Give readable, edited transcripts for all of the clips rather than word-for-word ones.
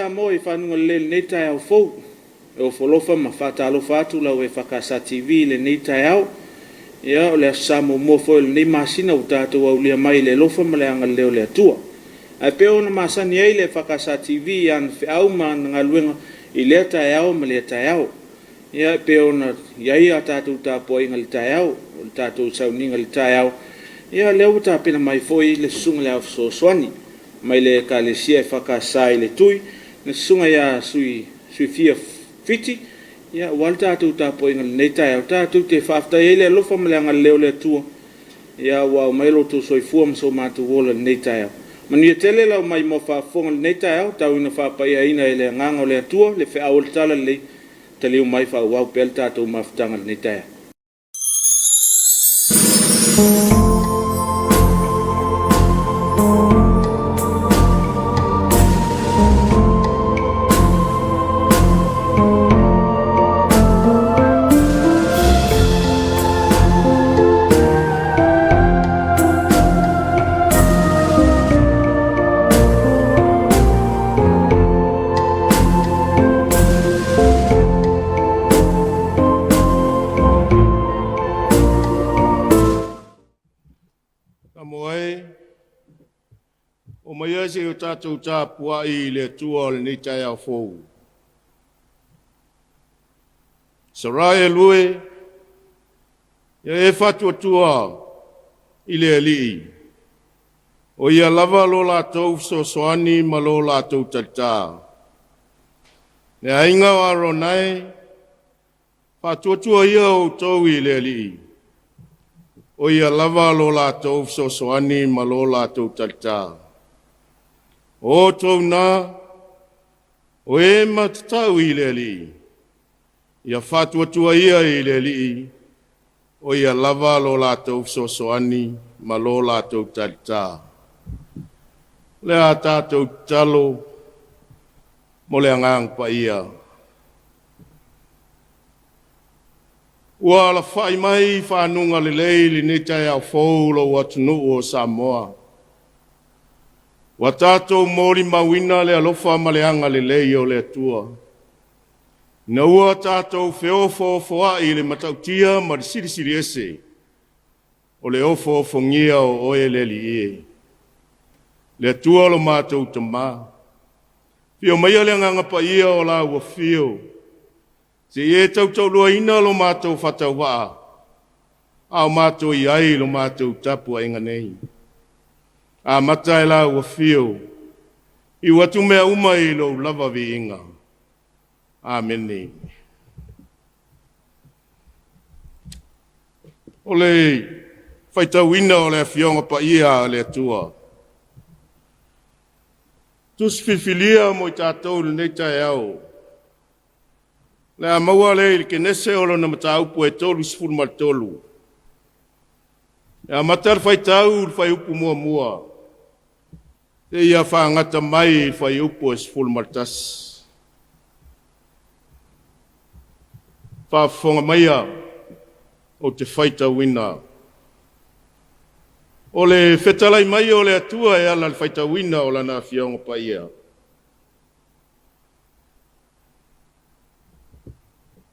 Samoa I whanunga le nei Taeao fou. E o folofa ma whatalofa atu lau EFKS TV le nei Taeao. Ia o le Samoa mo foi le nei masina o tātou au lia mai le lofa ma le anga leo le atua. Ai peo na masani ai le EFKS TV an whiau ma nga luenga I le Taeao ma le Taeao. Ia peo na iai a tātou tāpua inga le Taeao, o le tātou Sauniga le Taeao. Ia leo ta pena mai foi le sunga le afso swani. Mai le kalesia EFKS le tui, na sunga ia sui fia fiti, ia wal tātou tāpua inga le nei Taeao, tātou te whaftai ele lofa ma le anga leo le atua. Ia wau mai Lotu soifua ma so mātou wola le nei Taeao. Manu ia tele lau mai mo whafonga le nei Taeao, tau ina whapaia ina ele nganga o le atua, le whea o le tala le taliu mai whau pel tātou mawhitanga le nei Taeao. O mai ase o tātou tāpua I le tua o le nei Taeao fou. Sarai e lue, ia e whatua tua I le alii. O ia lava lo lātou so soani ma lo lātou tatā. Ne ainga o aro nai, whatua tua ia o tau I le alii. O ia lava lo lātou so soani ma lo lātou tatā. O tau nā, o e matatau I le li, ia whatua tua ia I le li, o ia lava lo lātou sosoani, ma lo lātou tatā. Le a tātou talo, mo le angang pa ia. Ua la whai mai whanunga le leili ni Taeao fou lo watunu o Samoa. Wa tātou mori mawina le alofa maleanga le lei o le atua. Na ua tātou whiofo I le matautia ma le sirisiri ese. O le ofo ngia o oe le li e. Le atua lo mātou tamā. Fio maia le nganga pa ia o la ua fio. Se e tautau lua ina lo mātou whatau waa. Ao mātou iai lo mātou tapua inga nei. A matai la ua fio, I watu mea uma I lo lava vi inga. Amen. O le whaitawina o le fionga pa ia le atua. Tus whiwhilia mo I tātou le nei Taeao. Le a maua le ke nese o lo na mataupu e tolu sifuru mal tolu. Le a matar whaitau le whaiupu mua. E ia whaangata mai whai upo es full martas. Whaafonga maia o te whaita wina. O le whetalai mai o le atua e ala le whaita wina o lana whionga pa ia.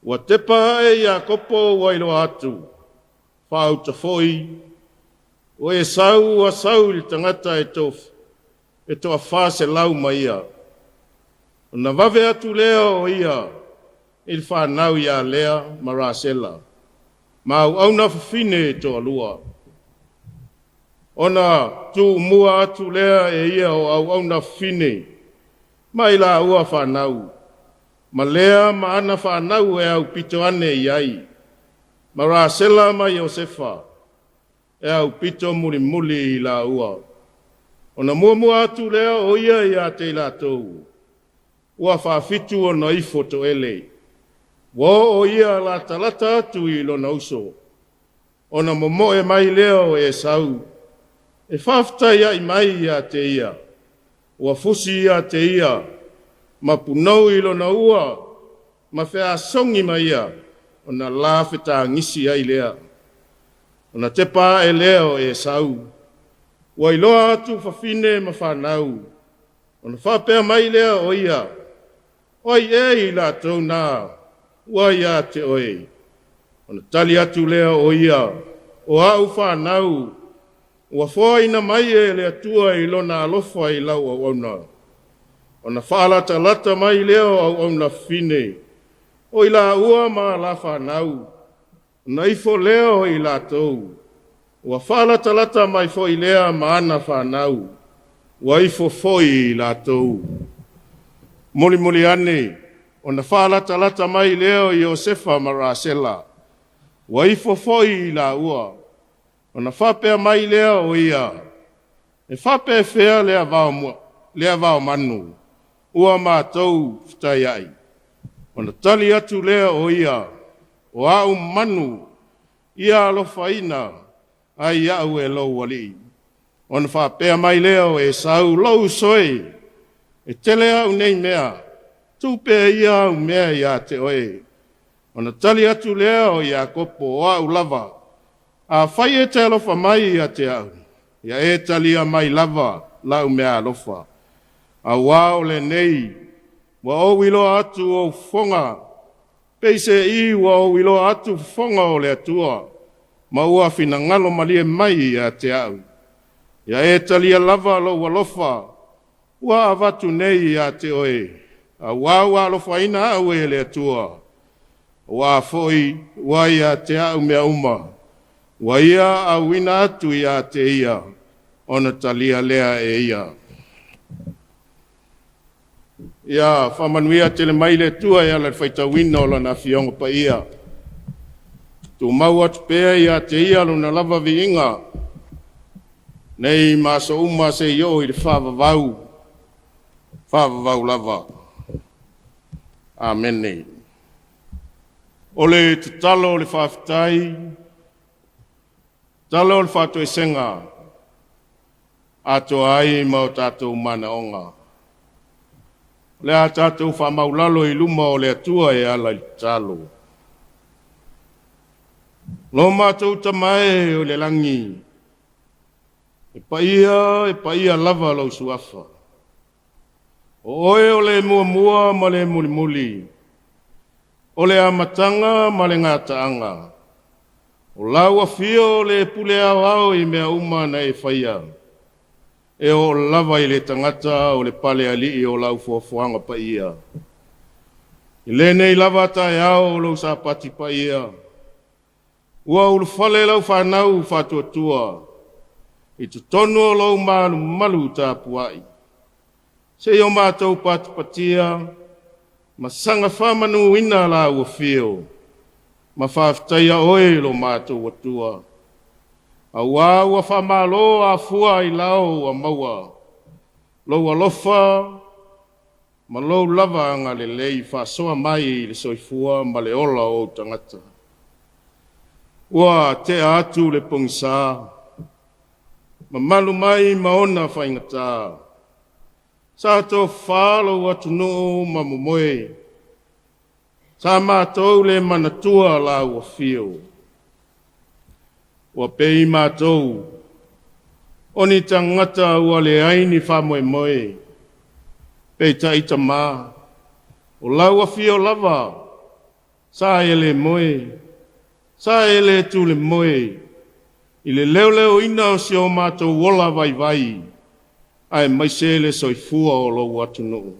Wa tepa e ia kopo wailo atu. Whaauta foi. O e sau a sau li tangata e tofu. E toa whase lau mai ia. O na wave atu leo o ia, il whanau ia lea marasela. Ma au na whawhine e toa lua. O na tu mua atu lea e ia o au na whawhine. Ma ila ua whanau. Ma lea ma ana whanau e au pito ane iai. Marasela ma Iosefa. E au pito muli ila ua. O na mua atu lea o ia te lātou. Ua whawhitu o na ifo to ele. Wo o ia la talata atu I lo na uso. O na momo e mai leo e sau. E whaftai ai mai ia te ia. Ua fusi ia te ia. Ma punau I lo na ua. Ma whea songi mai ia. O na lāwheta ngisi ai lea. O na tepa e leo e sau. Wa iloa atu whawhine ma whanau. O na whapea mai lea o ia. Oi e la tau nā, wai a te oe. Ona tali atu lea o ia, o au whanau, ua whaina mai e lea tua i lona alofa i lau au auna. Ona whaalata lata mai leo au auna fine, o i la ua ma la whanau, na ifo leo i la tau. Ua whaalata lata mai fo i lea ma ana whanau, ua ifo foi i la tau. Moli moli ane, ona whaalata lata mai leo i Josefa Marasela, ua ifo foi i la ua. Ona whapea mai leo o ia, e whapea whea lea vao manu, ua mātou whitai ai. Ona tali atu lea o ia, o au manu, ia alofaina, ai au e lau wali. Ona whapea mai leo e sau lau soe, e tele au nei mea, tūpea ia au mea ia te oe. Ona tali atu leo ia kopo o au lava, a whai e te alofa mai ia te au, ia e talia mai lava, lau mea alofa. A wao le nei, wa o wilo atu o fonga, peise i wa o wilo atu fonga o le atua, ma ua fina ngalo malie mai ia te au. Ia e talia lava lo walofa, ua avatu nei ia te oe, a wao alofa ina au e le atua, wa foi, wa ia te au mea uma, wa ia au ina atu ia te ia, ona talia lea e ia. Ia, whamanuia tele mai le tua ia le whaitawina o lana fionga pa ia. Tu mau atu pēa ia te ia luna lava vi inga. Nei maso uma se yo i le whavavau lava. Amen. Ole te talo le whawhitai, talo le whato e senga, ato ai mau tātou mana onga. Le a tātou whamaulalo i luma o le atua e ala i talo. Lo mātou tamae o le langi, e paia lava lau suafa. O oe o le mua ma le muli, o le amatanga ma le ngātaanga. O lau a fio le pule au i mea uma na e whaia. E o lava i le tangata o le pale ali o lau fuafuanga pa ia. I le nei lava Taeao o lau sapati pa ia. Ua ulu fale lau whanau whatuatua. I tu tonu o lau malu tā puai. Se o mātou patipatia, ma sanga whamanu ina la ua fio. Ma whawhtaia oe lo mātou watua. A wāua whamalo a fua i lau a maua. Lau alofa, ma lau lava anga le lei whasoa mai le soifua ma le ola o tangata. Ua te atu le pongsa, ma malu mai maona whaingata. Sa tō whālo atu noo ma mumoe. Sa mātou le manatua la ua fio. Ua pei mātou, oni tangata ua le aini whamoe moe, pei taita mā, o lau a fio lava, sa ele moe, sa ele tu le moe, i le leo ina o si o mātou wola vai, ai maise le soifua o lo watu noo.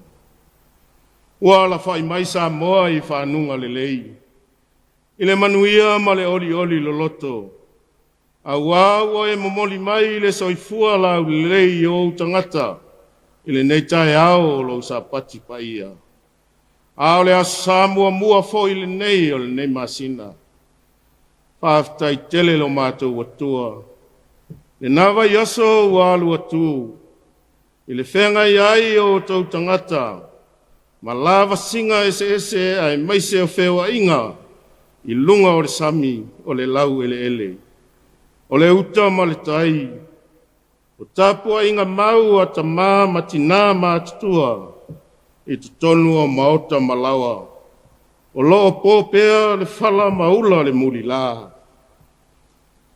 Ua la whai mai Samoa i whanunga le lei, i le manuia ma le oli lo loto, a wāua e momoli mai le soifua lau lei o tangata, i le nei Taeao lo sapati pa ia. A o le Samoa mua fo i le nei o le nei masina. Whaftai tele lo mātou watua. Le nawa yaso walu watu. I le whenga iai o tau tangata. Ma lava singa ese ai maise o whewa inga. I lunga o le sami o le lau ele. O le uta ma le tai, o tapua inga mau a ta mā matina mātutua, i tu tonu o maota malawa. O loo pōpea le whala maula le muri la.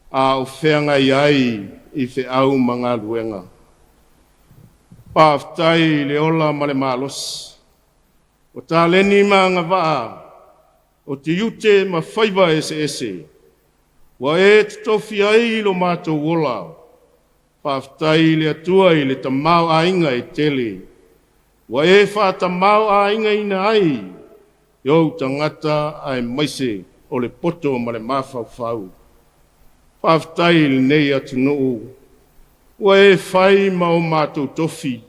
A o whenga iai i whe au mga luenga. Pāwhtai le ola ma le mālos. O tāleni maanga waa, o te iute ma whaiva ese. Wa e te tofi ai lo mātou wola, whaftai le atua i le tamau a inga e tele. Wa e whata mau a inga ina ai, iou tangata ai maise o le poto ma le mawhau. Whaftai le nei atu nuu, wa e whai ma o mātou tofi,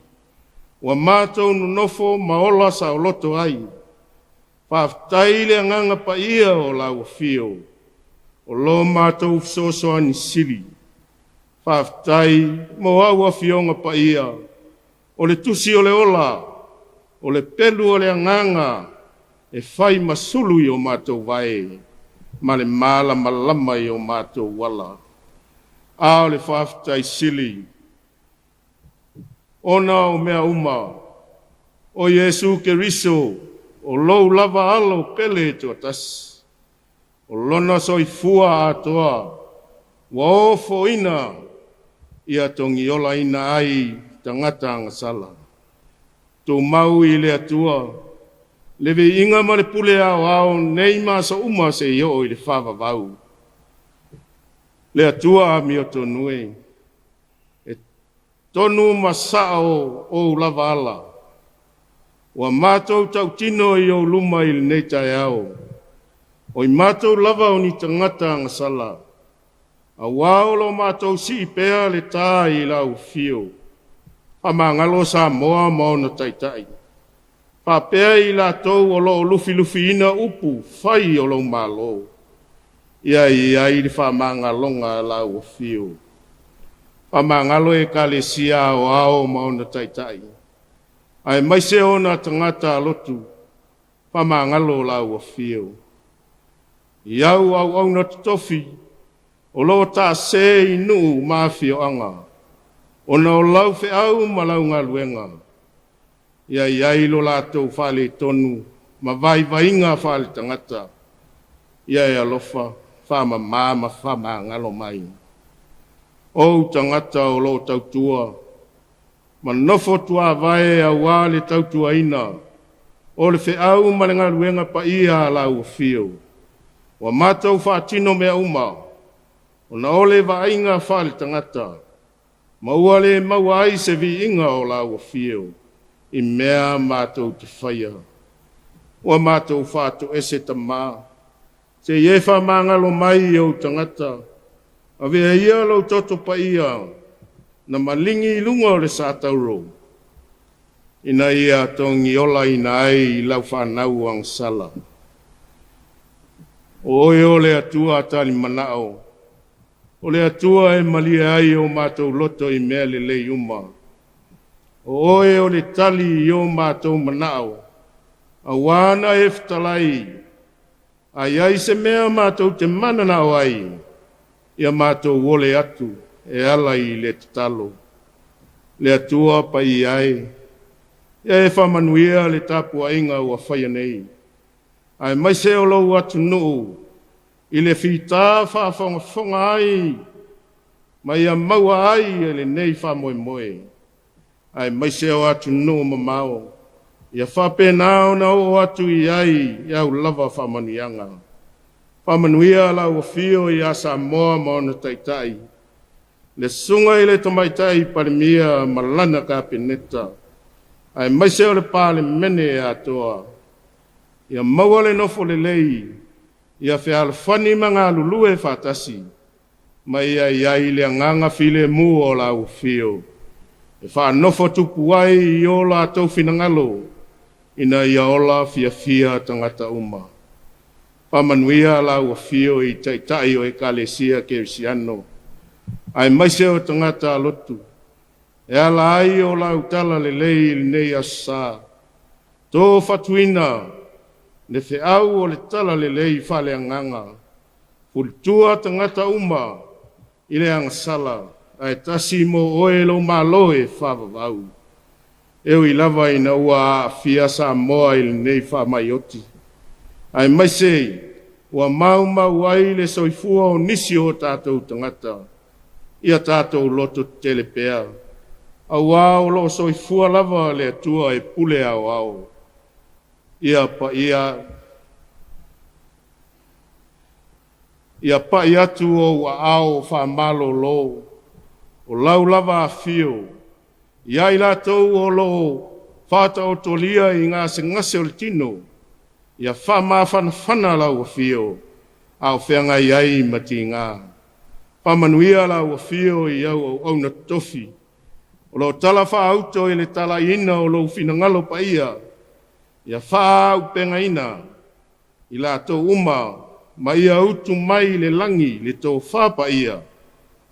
wa mātou nunofo ma ola sa o loto ai. Whaftai le anganga pa ia o lau fio, o lo mātou fsoso ani sili. Whaftai mo aua fionga pa ia, o le tusi o le ola, o le pelu o le anganga, e whai masulu i o mātou vai, ma le mala malama i o mātou wala. A le whaftai sili. Ona o mea uma, o Yesu Keriso, o lou lava alo pele tu atas. O lona soi fua atoa, wa ofo ina, ia tongi ola ina ai tangata ngasala. Tō mau i le atua, lewe inga ma le pule ao nei masa uma se io i le whawa vau. Le atua mi o tonue, e tonu masao o lava ala, wa mātou tau tino i o luma i le nei Taeao, o i mātou lava o ni tangata ngasala, a waolo mātou si i pea le tā i lau fio, pa mangalo Samoa maona taitai. Pa pea i la tau o lo lufi ina upu, fai o lo malo. Ia i li fa mangalonga la o fio. Pa mangalo e kalesia o ao maona taitai. Ai maise ona tangata lotu, pa mangalo la o fio. Iau au na tofi, o lo ta se inu mafio anga. Ona o lau fe au malau ngā luenga. Ia iai lo lātou whale tonu, ma vai inga whale tangata. Ia ia lofa, whama māma whama ngalo mai. O tangata o lo tautua, ma nofo tua vai a wale tautua ina, o le fe au ma le ngā luenga pa ia lau fio. Wa mātou whātino mea uma, ona ole va inga whale tangata, maua le maua ai se vi inga o lau fio, i mea mātou te whaia. Ua mātou whātou ese ta mā, se iefa māngalo mai au tangata, a vea ia lau toto pa ia, na malingi lunga o le sātauro. Ina ia tongi ola ina ai lau whanau ang sala. O oi o le atua atali manao, o le atua e malia ai o mātou loto i mea le lei uma. O oe o le tali i o mātou manao. A wana e ftalai. A iai se mea mātou te manana o ai. Ia mātou wole atu e ala i le talo. Le atua pa i ai. Ia e whamanuia le tapua inga ua whaia nei. Ai mai se o lau atu nuu. I le whita whaafonga ai, mai a maua ai e le nei whamoe moe. Ai mai se o atu no mamao, ia whape nao na o atu i ai, iau lava whamanianga. Whamanuia lau o fio i a Samoa maona taitai. Le sunga i le tomaitai parimia malana ka peneta. Ai mai se o le pāle mene e atoa. Ia maua le nofo le lei, ia fe alfani manga lulue fatasi, ma ia iai le nganga file mu o la ufio. E wha nofo tupu ai i ola tau finangalo, ina ia ola fia tangata uma. Whamanuia la ufio i taitai o e kalesia kerisiano. Ai maise o tangata lotu, e ala ai o la utala le lei nei asa. Tō fatuina, le fe au o le tala le lei whale anganga. Fultua tangata uma, i le angasala, ai tasi mo oe lo maloe whavavau. Eo i lava ina ua fia Samoa i le nei whamaioti. Ai maise, ua mau ai le soifua o nisi o tātou tangata, ia tātou loto telepea. Au au lo soifua lava le atua e pule au au. ia pa ia tu o ao fa malo lo o lau lava fio ia ila tau o lo fata o tolia i ngā se ngase o le tino ia fa ma fana lau fio au whianga iai mati ngā pa manuia lau fio i au na tofi o lo tala fa auto i le tala ina o lo fina ngalo pa ia fa upenga ina ila to uma ma ia utu mai le langi le tō whapa ia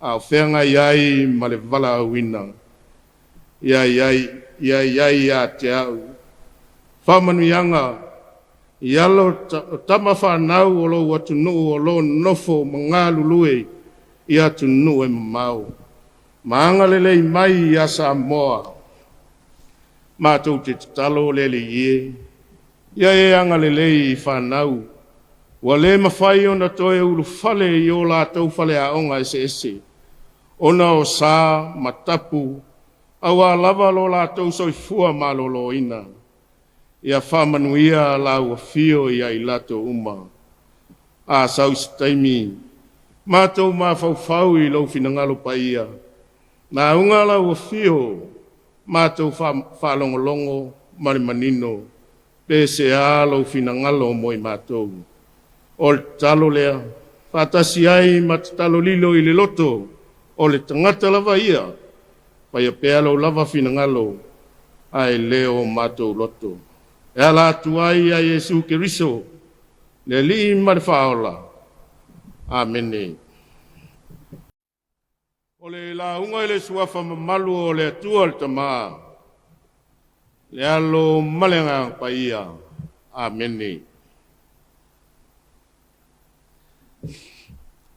a whenga iai ma le wala wina iai a Taeao whamanuianga i alo tama whanau o lo watu nuu o lo nofo ma ngā lulue i atu nuu e mau maanga lelei mai i a Samoa mātou te talo lele ia anga lelei i whanau wa le mawhai o na toe ulu fale i o la tau fale a onga ese. Ona o sā, matapu, awa lava lo la tau soifua malolo ina. Ia whamanuia la ua fio ia i lato uma. A sau staimi, mātou mā whauwhau i lau finangalo pa ia. Nā unga la ua fio, mātou whalongolongo, marimanino, pese a lau finangalo moi mātou. O le talo lea, whātasi ai ma te talo lilo i le loto, o le tangata lava ia, pai a pealo lava finangalo, ai leo mātou loto. E ala atu ai a Yesu Keriso, le li ma le whaola. Amene. O le la unga i le suafa mamalu o le atua le tamaa, le alo malenga pa ia. Amene.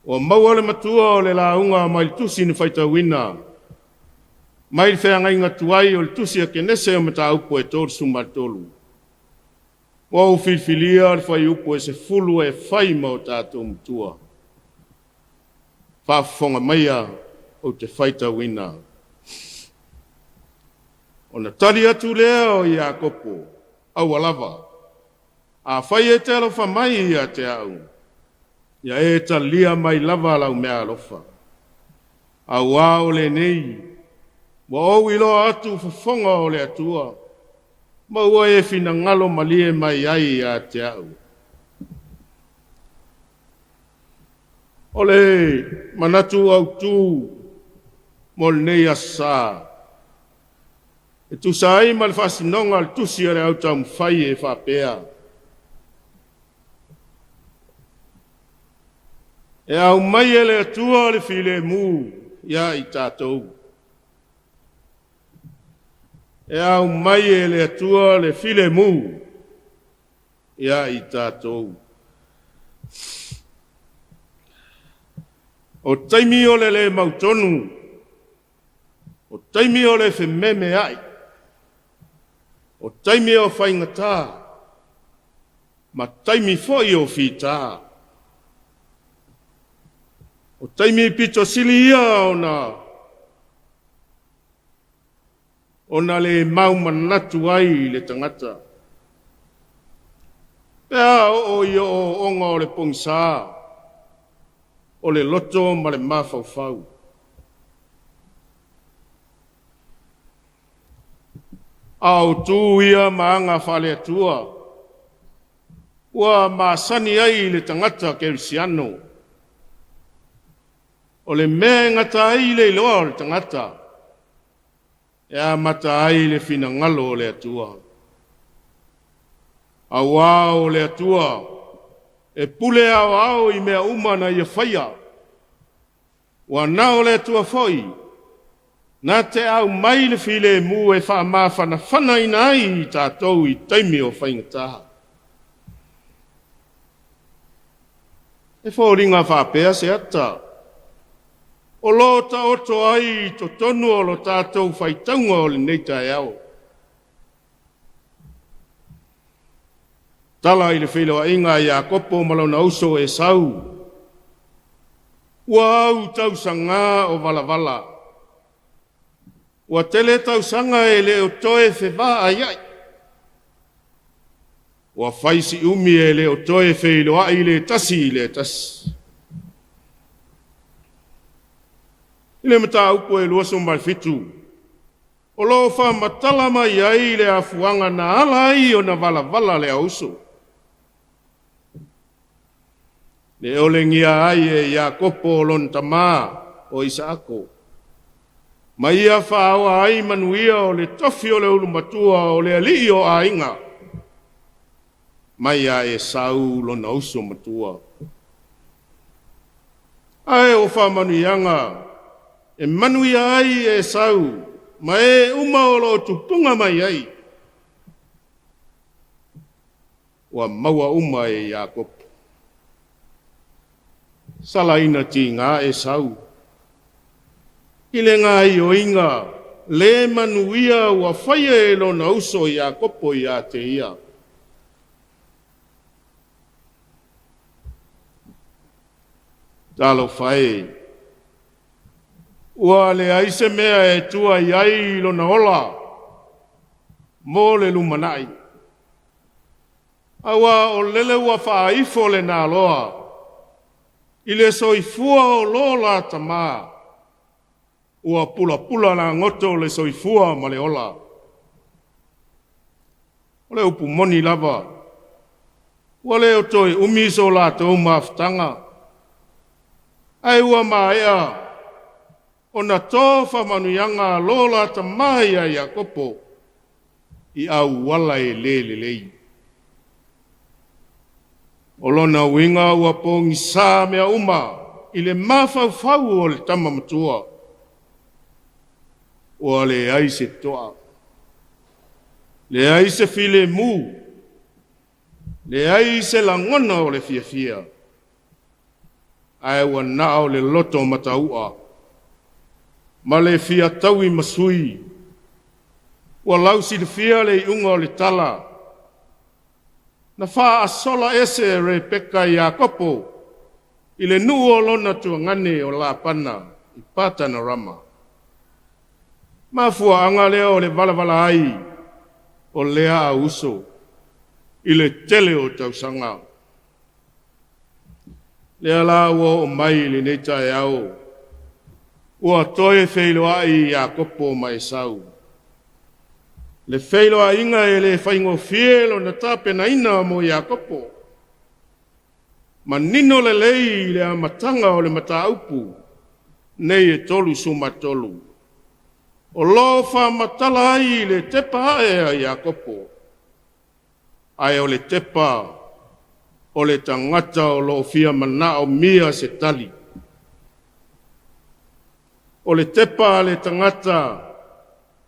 O maua le matua o le launga mai tusi ni whaitawina. Mai le whea ngai ngatuai o le tusi a kenese o mata upo e tōru sumatolu. O filfilia le whai upo e se fulu e whai mau tātou mutua. Whaafonga maia o te whaitawina. O na tari atu lea o ia kopo, au alava. A whai e te alofa mai ia Taeao. Ia e ta lia mai lava lau mea alofa. A wao le nei, wa o ilo atu fafonga o le atua, ma ua e fina ngalo malie mai ai a Taeao. Ole, manatu au tu, mo le nei asa. E tu sai ma le fasinonga le tusi ale au tau mwhai e whapea. E au mai ele atua le file mu, ia i tātou. E au mai ele atua le file mu, ia i tātou. O taimi o le mautonu, o taimi o le whememe ai, o taimi o whaingatā, ma taimi foi o whitā. O taimi pito sili ia ona le mau manatu ai le tangata. Pea o onga o le pongsa, o le loto ma le mawhauwhau. Au tu ia maanga whale atua, ua maasani ai le tangata kerisiano. O le mea ngata ai le loa o le tangata, e a mata ai le fina ngalo o le atua. A wao le atua, e pule au i mea umana i a whaia. Wa nao le atua foi, na te au mai le file mu e wha mawhana whana ina ai i tātou i taimi o whaingataha. E whōringa whapea se ata. O lo ta oto ai to tonu o lo tātou whaitaunga o le nei Taeao. Tala i le whiloa inga i a kopo malona uso e sau. Ua au tau sanga o valavala. Ua tele tau sanga e le o toe whewaa ai ai. Ua faisi umi e le o toe feilo ai le tasi le tasi. Ile mata upo e luaso mai fitu. O lo fa matala mai ai le afuanga na ala ai o na vala le auso. Le olengia ai e Iakopo lon tama o Isaako. Mai ia whaawa ai manuia o le tofi o le ulumatua o le alii o ainga. Mai ia e sau lon auso matua. Ai o wha manuianga e manuia ai e sau. Ma e uma o lo tupunga mai ai. Wa maua uma e Iakopo. Salaina ti ngā e sau. Ile ngā i o inga, le manuia wa whaia e lo na uso i Iakopo i a te ia. Talo whae. Ua le aise mea e tua i ai lo na ola. Mō le lumanai. Awa o lele ua whaifo le nā loa. Ile soifua o lola tama. Ua pula na ngoto le soifua ma le ola. O le upu moni lava. Ua le o toi umiso la tau maftanga. Ai ua maea. O na tofa manuianga lola tama ia Iakopo. I au wala e lei. O lona winga ua pongi sā mea uma, i le mawhauwhau o le tama matua. O le aise toa. Le aise file mu. Le aise langona o le fia. Ai ua nao le loto mataua. Ma le fia taui masui. Ua lausi le fia le iunga o le tala. Na wha asola ese re peka i Iakopo, i le nuu o lona tuangane o la pana, i patana rama. Mafua anga lea o le vala ai, o lea a uso, i le tele o tausanga. Lea la ua o mai le nei Taeao, ua toe feilo ai Iakopo mai sau. Le feilo a inga e le whaingo fielo na tape na ina mo Iakopo. Ma nino le lei le amatanga o le mataupu, nei e tolu suma tolu. O lofa matala ai le tepa e a Iakopo. Ai o le tepa, o le tangata o lo fia mana o mia se tali. O le tepa le tangata,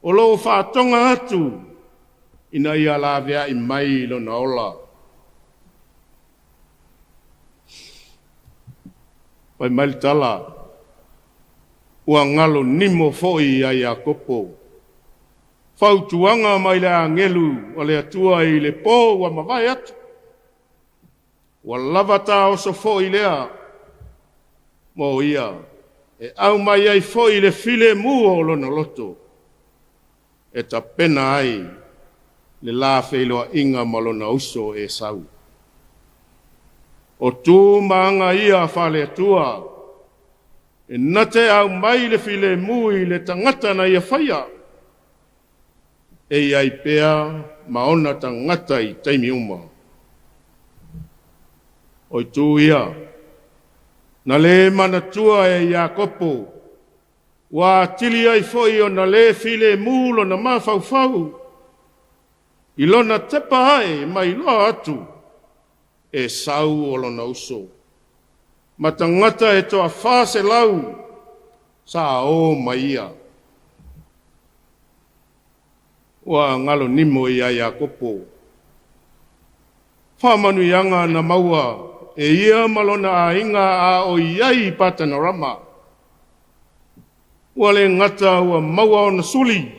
o lo whātonga atu, ina ia la vea i mai lo na ola. Pai maritala, ua ngalo nimo foi a Iakopo. Whautuanga mai le angelu, o le atua i le pō wa mawai atu. Ua lavata o so foi lea, mo ia, e au mai ai foi le file mu o lo na loto. E ta pena ai le la whailoa inga malona uso e sau. O tū maanga ia whale atua, e nate au mai le file mui le tangata na ia whaia. E iai pea maona tangata i taimi uma. O tū ia, na le manatua e Iakopo, wa tili ai foi o na le file mulo na mawhauwhau. I lona tepa ai mai loa atu. E sau o lona uso. Ma tangata e toa whase lau. Sa o mai ia. Wa ngalo nimo ia Iakopo. Whamanu ianga na maua. E ia malona a inga a o iai patana rama. Ua le ngata ua maua o na suli.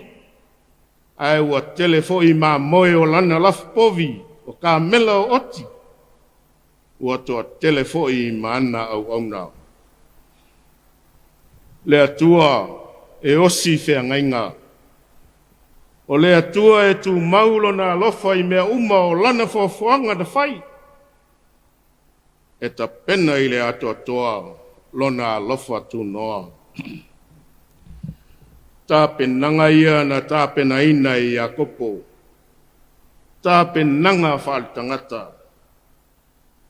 Ai ua telefo i ma moe o lana lafpovi o ka mela o oti. Ua toa telefo i ma ana au nao. Le atua e osi whea ngainga. O le atua e tu maulo na alofa I mea uma o lana foafoanga na fai. E ta pena I le atua toa lona alofa tu noa. Tā penanga ia na tā pena ina I a kopo. Tā penanga whaal tangata.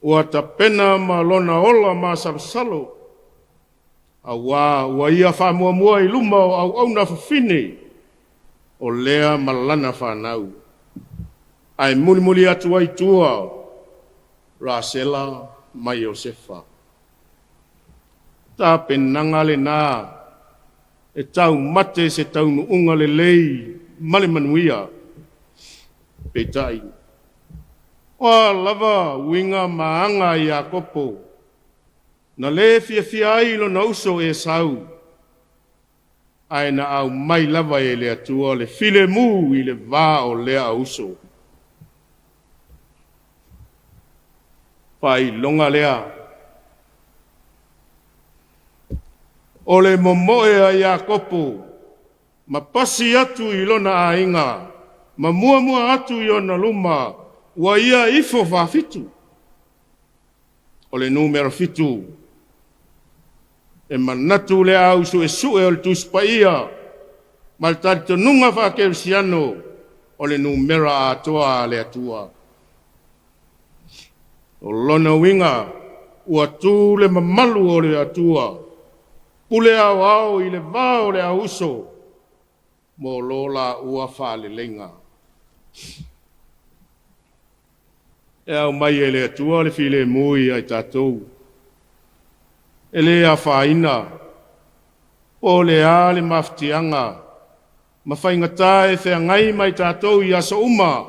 Ua ta pena ma lona ola ma sarsalo. A wa ia wha mua I luma au au na whawhine. O lea malana whanau. Ai muli atu ai tua. Rasela mai Josefa. Tā penanga le nā. E tau mate se tau nuunga le lei. Male manuia. Peitai. O lava winga maanga I a kopo. Na le fia ai lo na uso e sau. Ai na au mai lava e le atua le file mu I le vā o lea uso. Pai longa lea. O le momoe a ia kopo. Ma pasi atu I lona ainga. Ma mua atu I ona luma. Wa ia ifo whafitu. O le numero fitu. E manatu le au su e sue o le tuspa ia. Ma le tarito nunga whakersiano. O le numera atoa le atua. O lona winga. Ua tu le mamalu o le atua. Pule au I le vao le auso. Mo lola ua whaale lenga. E au mai e le atua le file mui ai tātou. E le a whaina. O le a le maftianga. Ma whaingata e whea ngai mai tātou I aso uma.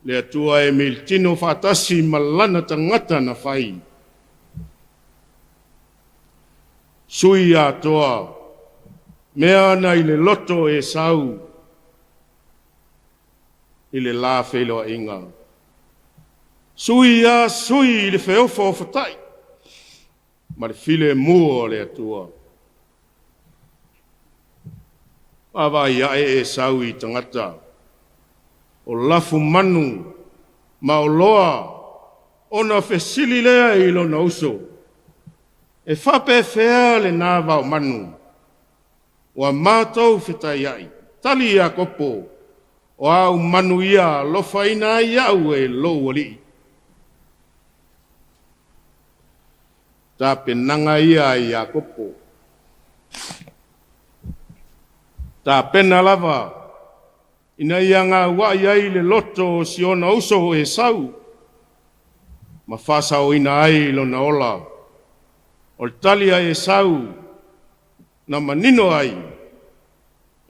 Le atua e miltino whatasi malana tangata na whai. Sui a toa. Mea ana I le loto e sau. I le la whelo inga. Sui I le wheofa o whatai. Ma le file mua le atua. Awa ia e sau I tangata. O lafu manu. Ma o loa. Ona whesili lea I lo na uso. E whape whea le nā wau manu. Wa mātou whitai ai. Tali a kopo. O au manu ia lofa ina ai au e lo wali. Tā penanga ia I a kopo. Tā pena lava. Ina ia ngā wai ai le loto si ona uso e sau. Ma whasa o ina ai lo na ola. O talia e sau. Na manino ai.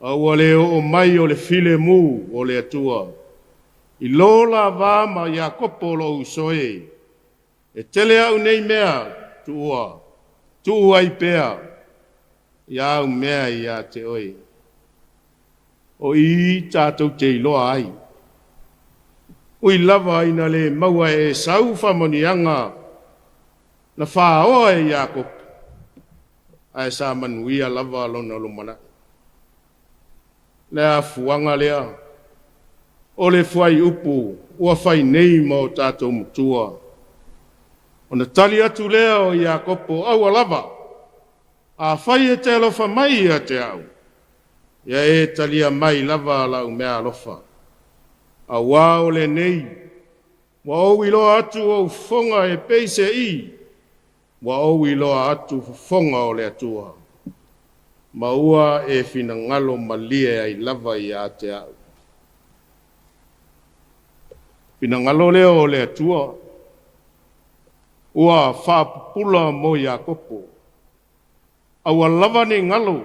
Aua le o mai o le file mu o le atua. I lola wā ma ia kopo lo usoe. E tele au nei mea. Tua, tu ai pea, iau mea ia te oi. O I tātou te iloa ai. Ui lava ina le maua e sau whamonianga, na whaoa e Iakob, ai sa manuia lava lona lumana. Lea fuanga lea, o le whai upu, ua whai nei ma o tātou mutua. Ona tali atu lea o Iakopo au alava. A whai e te alofa mai a Taeao. Ia e talia mai lava lau mea alofa. A wao le nei. Wa o iloa atu o fonga e peise I. Wa o iloa atu fonga o le atua. Ma ua e fina ngalo malie ai lava I a Taeao. Fina ngalo leo o le atua. Ua whapula mo Iakopo. Aua lava ne ngalo.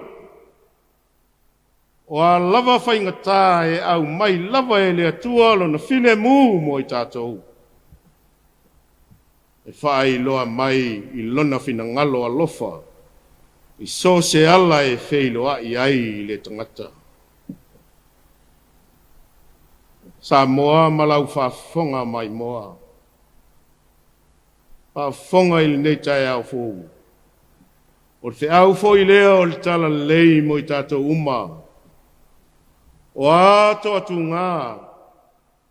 Ua lava whaingata e au mai lava e le atua lo na whine mū mo I tātou. E whai loa mai I lona whina ngalo alofa. I so se ala e wheiloa I ai le tangata. Samoa malau whafonga mai moa. Pa fonga I nei Taeao fōu. O te au fōi lea o le tala lei mo I tātou uma. o a toa tunga,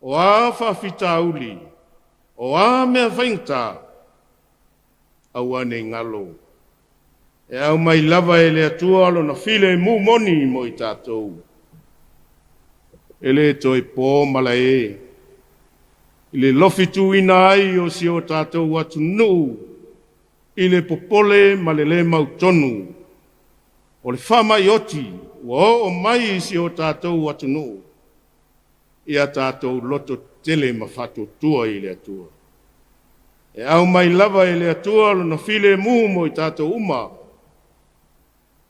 o a whawhitauli, o a mea whaingta, au ane ngalo. E au mai lava e le atua alo na file mu moni mo i tātou. E le toi pō mala e. I le lofitu ina ai o si o tātou atu nuu. I le popole ma le mautonu. O le whama i oti, o mai si o tātou atu nuu. Ia tātou loto tele ma whato tua i le atua. E au mai lava e le atua alo na file mu mo i tātou uma.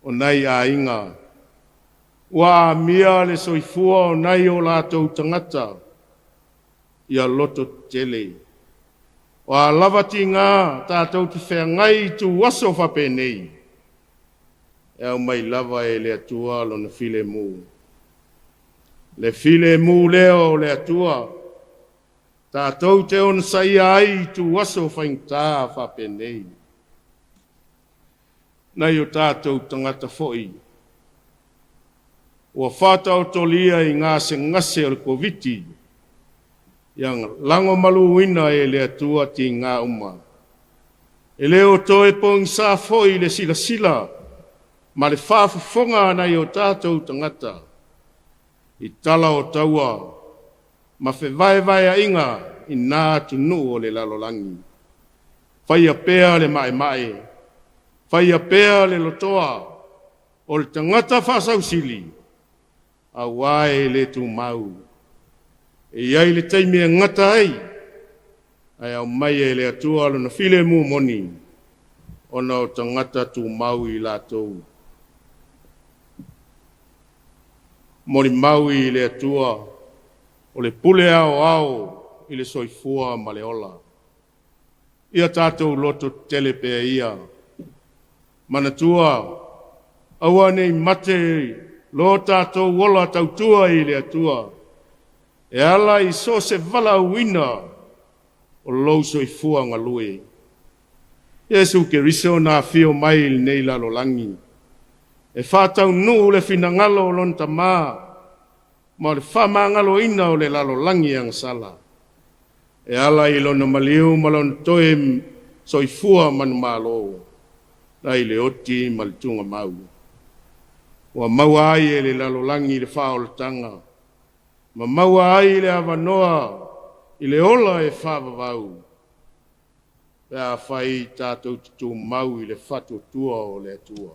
O nei a inga. Wa mia le soifua o nei o lātou tangata. Ia loto tele. Wa lavati ngā tātou te whea ngai tu waso whape nei. E au mai lava e le atua lo na file mu. Le file mu leo le atua. Tātou te on sai ai tu waso whaingtā whape nei. Nei o tātou tangata foi. Ua whātau tolia i ngā se ngase o le koviti. Yang lango malu ina e le atua ti ngā uma. E leo toe pong sa foi le sila sila. Ma le whāwhawhonga nei o tātou tangata. I tala o taua. Ma whe vai a inga i nā tunu o le lalolangi. Whai a pēa le mai. Whai a pēa le lotoa, o le tangata whasau sili, a wae le tu mau. E iai le teimea ngata ai, ai au mai e le atua alo na file mu moni, o na o tangata tu mau i lātou. Mori mau i le atua, o le pule ao, i le soifua ma le ola. Ia tātou loto telepea ia, Manatua, aua nei mate lo tātou wola tautua i le atua. E ala i so se vala uina o lauso i fua ngalui. Yesu ke riso na fio mai nei lalolangi. E whātau nu le fina ngalo o lonta mā. Ma le whama ngalo ina o le lalolangi ang sala. E ala i lona maliu malon toe so i fua manu malo. Nai le oti malitunga mau. Wa maua ai e le lalolangi le whaolatanga. Ma maua ai le avanoa i le ola e whavavau. Pea whai tātou tu mau i le whatu tua o le atua.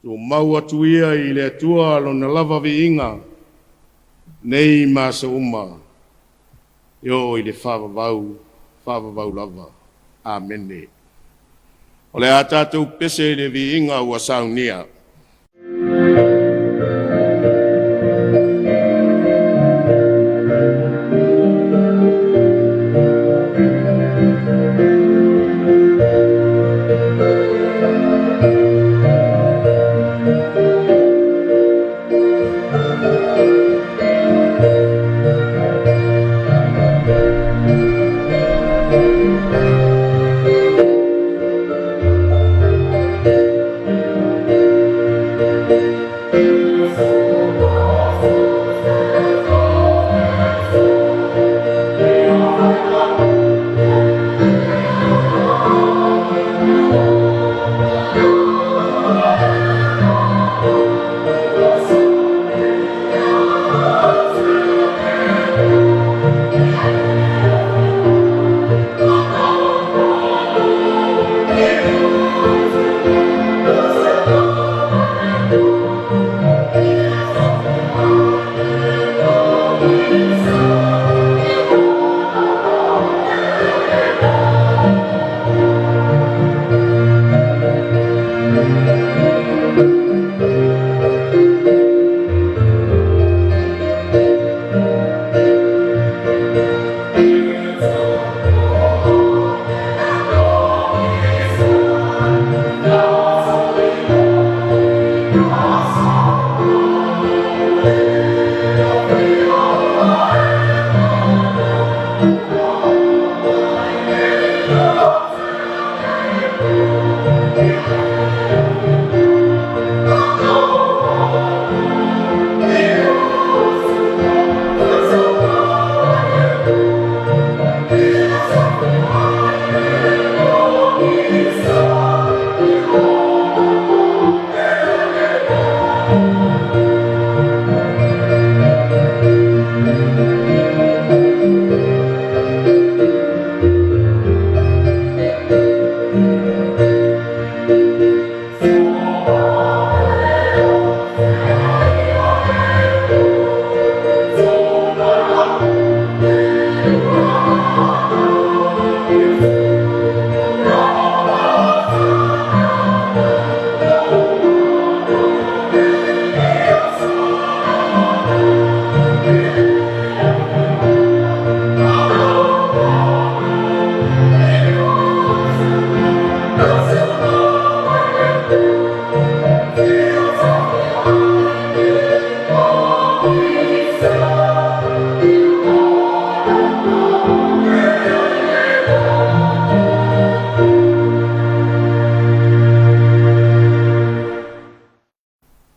Tu mau atu ia i le atua lona lava vi inga. Nei masa uma. Yo i le whavavau lava. Amene. O le a tātou pese le vi inga ua Sauniga.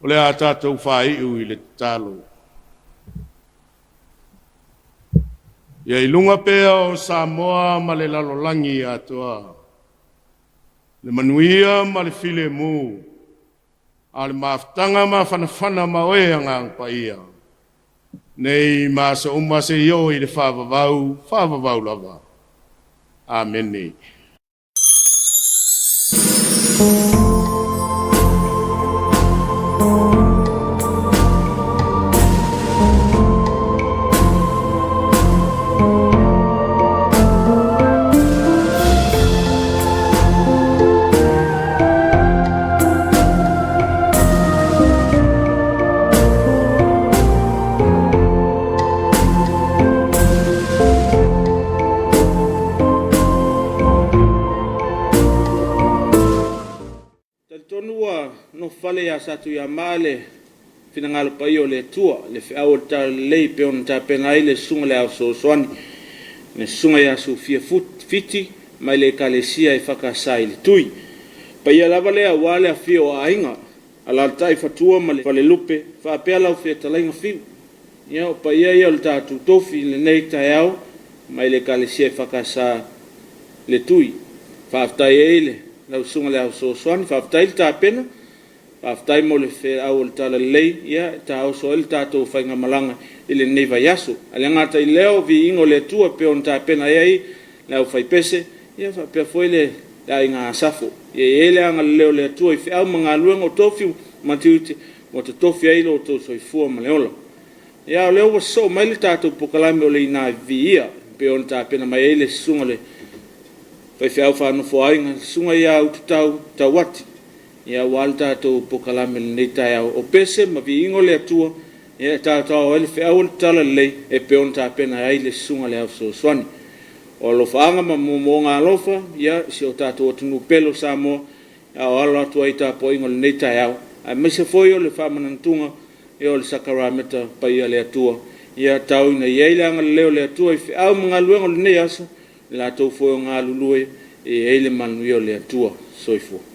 O le a tātou whaiu I le talo. Ia I lunga pēa o Samoa ma le lalolangi atua. Le manuia ma le file mu. A le maftanga ma whanawhana ma oe angang pa ia. Nei ma sa umase io I le whavavau lava. Amen. No fale ya satu ya male fina ngalo pa io le tua le feau ta lei pe on ta pena ile sunga le so swani ne sunga ya su fiti mai le kalesia I whakasai le tui pa ia lava le awale a fio a inga ala tai fatua ma le lupe fa pe ala fe talainga fiu ia pa ia le tatu tofi le nei Taeao mai le kalesia whakasa le tui fa tai ele la sunga le so swani fa tai ta pena aftai mo le fe au le tala lei ia Taeao so el tato fainga malanga ile neva yaso ale ngata I leo vi ingo le tua pe on ta pena ai la fai pese ia fa pe foi le dai nga safo ia ele anga leo le tua I fe au manga luengo tofi matiuti mo to tofi ai lo to so I fu ma leola ia leo so mai le tato pokalame o le ina vi ia pe on ta pena mai ele sunga le fai fe au fa no fo ai nga sunga ia utau tawati ia walta to pokalame le Taeao o pese ma vi ingo le atua ia tātao ele fe au tala lei e pe on ta pena ai le sunga le so swani o lo faanga ma mo nga lofa ia si o tātou tunu pelo Samoa a o alo atua I ta po ingo le Taeao a mese foi o le whamanantunga e o le sakarameta pa ia le atua ia tau ina ia ilanga leo le atua I fe au mga luengo le nei asa la tau foi o ngā lulue e ele manu i o le atua soifua